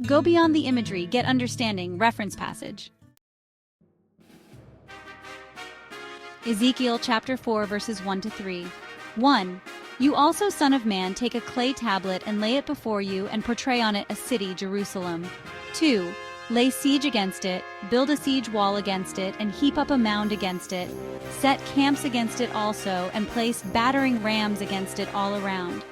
Go beyond the imagery, get understanding. Reference passage. Ezekiel chapter 4 verses 1 to 3. 1. You also, son of man, take a clay tablet and lay it before you and portray on it a city, Jerusalem. 2. Lay siege against it, build a siege wall against it, and heap up a mound against it. Set camps against it also, and place battering rams against it all around.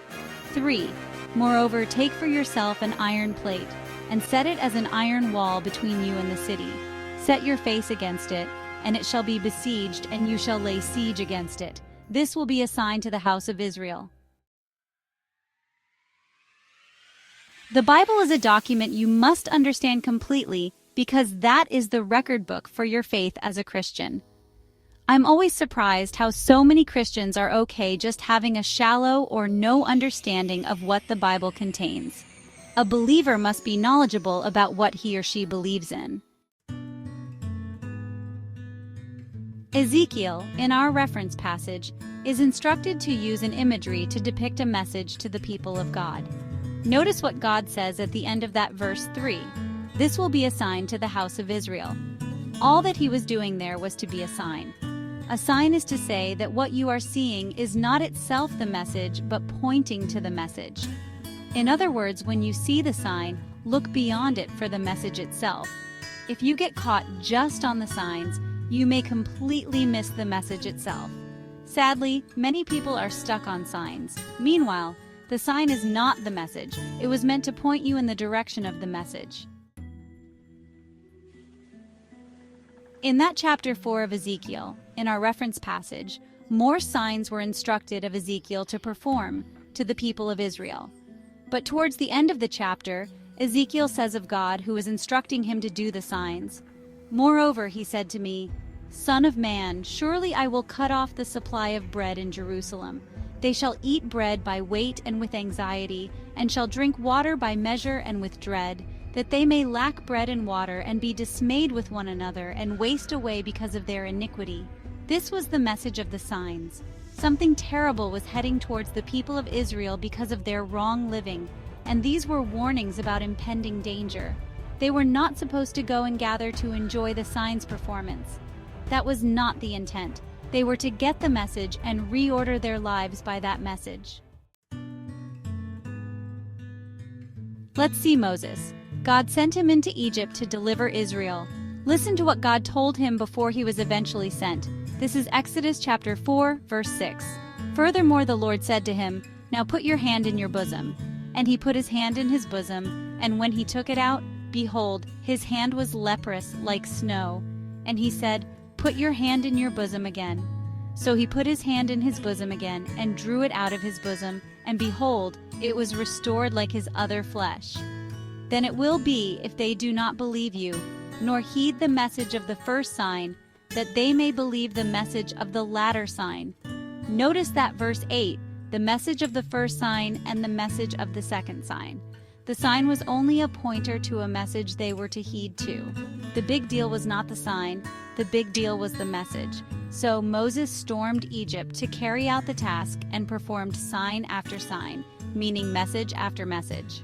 3. Moreover, take for yourself an iron plate, and set it as an iron wall between you and the city. Set your face against it, and it shall be besieged, and you shall lay siege against it. This will be a sign to the house of Israel. The Bible is a document you must understand completely because that is the record book for your faith as a Christian. I'm always surprised how so many Christians are okay just having a shallow or no understanding of what the Bible contains. A believer must be knowledgeable about what he or she believes in. Ezekiel, in our reference passage, is instructed to use an imagery to depict a message to the people of God. Notice what God says at the end of that verse 3. This will be a sign to the house of Israel. All that he was doing there was to be a sign. A sign is to say that what you are seeing is not itself the message, but pointing to the message. In other words, when you see the sign, look beyond it for the message itself. If you get caught just on the signs, you may completely miss the message itself. Sadly, many people are stuck on signs. Meanwhile, the sign is not the message. It was meant to point you in the direction of the message. In that chapter 4 of Ezekiel, in our reference passage, more signs were instructed of Ezekiel to perform to the people of Israel. But towards the end of the chapter, Ezekiel says of God who is instructing him to do the signs, "Moreover, he said to me, Son of man, surely I will cut off the supply of bread in Jerusalem. They shall eat bread by weight and with anxiety, and shall drink water by measure and with dread, that they may lack bread and water, and be dismayed with one another, and waste away because of their iniquity." This was the message of the signs. Something terrible was heading towards the people of Israel because of their wrong living, and these were warnings about impending danger. They were not supposed to go and gather to enjoy the signs performance. That was not the intent. They were to get the message and reorder their lives by that message. Let's see Moses. God sent him into Egypt to deliver Israel. Listen to what God told him before he was eventually sent. This is Exodus chapter 4, verse 6. Furthermore, the Lord said to him, "Now put your hand in your bosom." And he put his hand in his bosom, and when he took it out, behold, his hand was leprous like snow. And he said, "Put your hand in your bosom again." So he put his hand in his bosom again, and drew it out of his bosom, and behold, it was restored like his other flesh. Then it will be, if they do not believe you, nor heed the message of the first sign, that they may believe the message of the latter sign. Notice that verse 8, the message of the first sign and the message of the second sign. The sign was only a pointer to a message they were to heed to. The big deal was not the sign, the big deal was the message. So Moses stormed Egypt to carry out the task and performed sign after sign, meaning message after message.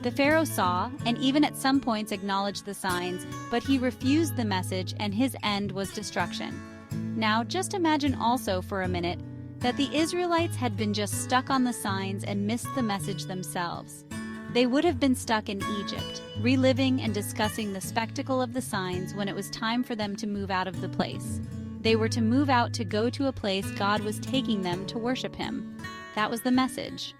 The Pharaoh saw, and even at some points acknowledged the signs, but he refused the message, and his end was destruction. Now just imagine also for a minute that the Israelites had been just stuck on the signs and missed the message themselves. They would have been stuck in Egypt, reliving and discussing the spectacle of the signs when it was time for them to move out of the place. They were to move out to go to a place God was taking them to worship Him. That was the message.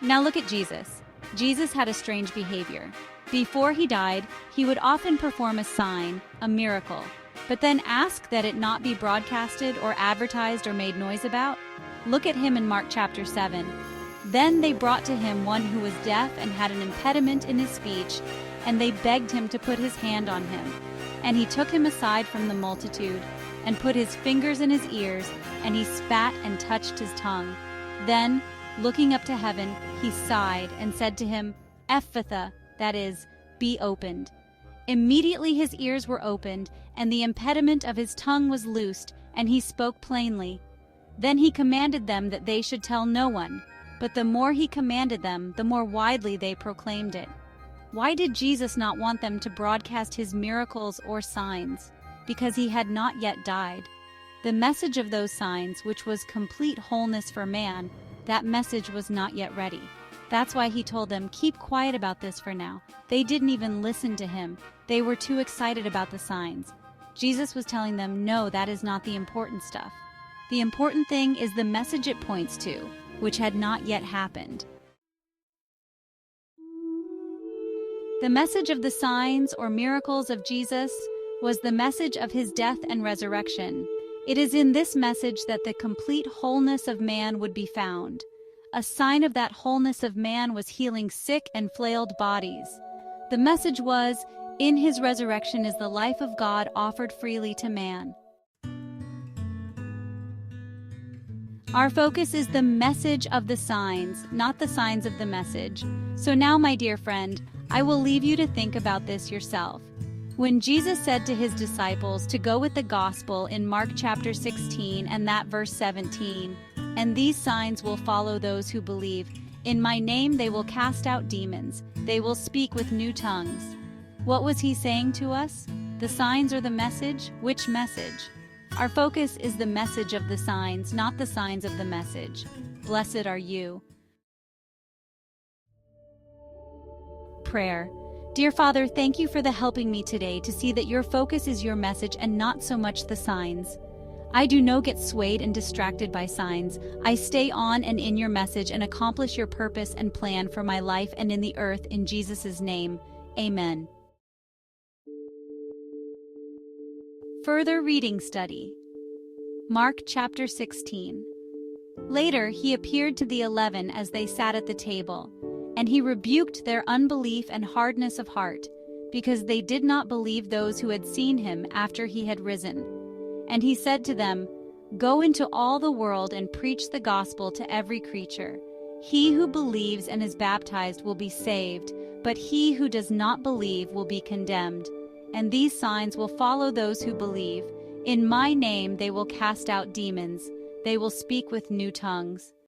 Now look at Jesus. Jesus had a strange behavior. Before he died, he would often perform a sign, a miracle, but then ask that it not be broadcasted or advertised or made noise about. Look at him in Mark chapter 7. Then they brought to him one who was deaf and had an impediment in his speech, and they begged him to put his hand on him. And he took him aside from the multitude, and put his fingers in his ears, and he spat and touched his tongue. Then, looking up to heaven, he sighed and said to him, "Ephphatha," that is, "be opened." Immediately his ears were opened, and the impediment of his tongue was loosed, and he spoke plainly. Then he commanded them that they should tell no one. but the more he commanded them, the more widely they proclaimed it. Why did Jesus not want them to broadcast his miracles or signs? Because he had not yet died. The message of those signs, which was complete wholeness for man, that message was not yet ready. That's why he told them, keep quiet about this for now. They didn't even listen to him. They were too excited about the signs. Jesus was telling them, no, that is not the important stuff. The important thing is the message it points to, which had not yet happened. The message of the signs or miracles of Jesus was the message of his death and resurrection. It is in this message that the complete wholeness of man would be found. A sign of that wholeness of man was healing sick and flailed bodies. The message was, in his resurrection is the life of God offered freely to man. Our focus is the message of the signs, not the signs of the message. So now, my dear friend, I will leave you to think about this yourself. When Jesus said to his disciples to go with the gospel in Mark chapter 16 and that verse 17, and these signs will follow those who believe. In my name they will cast out demons. They will speak with new tongues. What was he saying to us? The signs or the message? Which message? Our focus is the message of the signs, not the signs of the message. Blessed are you. Prayer. Dear Father, thank you for helping me today to see that your focus is your message and not so much the signs. I do not get swayed and distracted by signs. I stay on and in your message and accomplish your purpose and plan for my life and in the earth in Jesus' name. Amen. Further reading study. Mark chapter 16. Later he appeared to the 11 as they sat at the table, and he rebuked their unbelief and hardness of heart, because they did not believe those who had seen him after he had risen. And he said to them, go into all the world and preach the gospel to every creature. He who believes and is baptized will be saved, but he who does not believe will be condemned. And these signs will follow those who believe. In my name they will cast out demons. They will speak with new tongues.